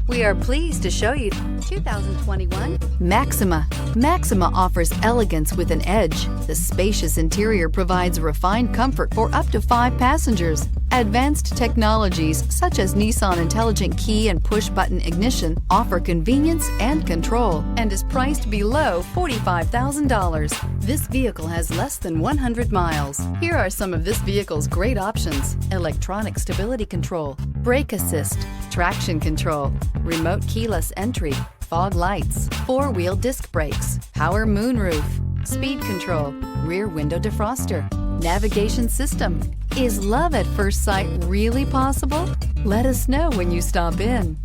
We are pleased to show you 2021 Maxima. Maxima offers elegance with an edge. The spacious interior provides refined comfort for up to 5 passengers. Advanced technologies such as Nissan Intelligent Key and push-button ignition offer convenience and control and is priced below $45,000. This vehicle has less than 100 miles. Here are some of this vehicle's great options: electronic stability control, brake assist, traction control, remote keyless entry, fog lights, 4-wheel disc brakes, power moonroof, speed control, rear window defroster, navigation system. Is love at first sight really possible? Let us know when you stop in.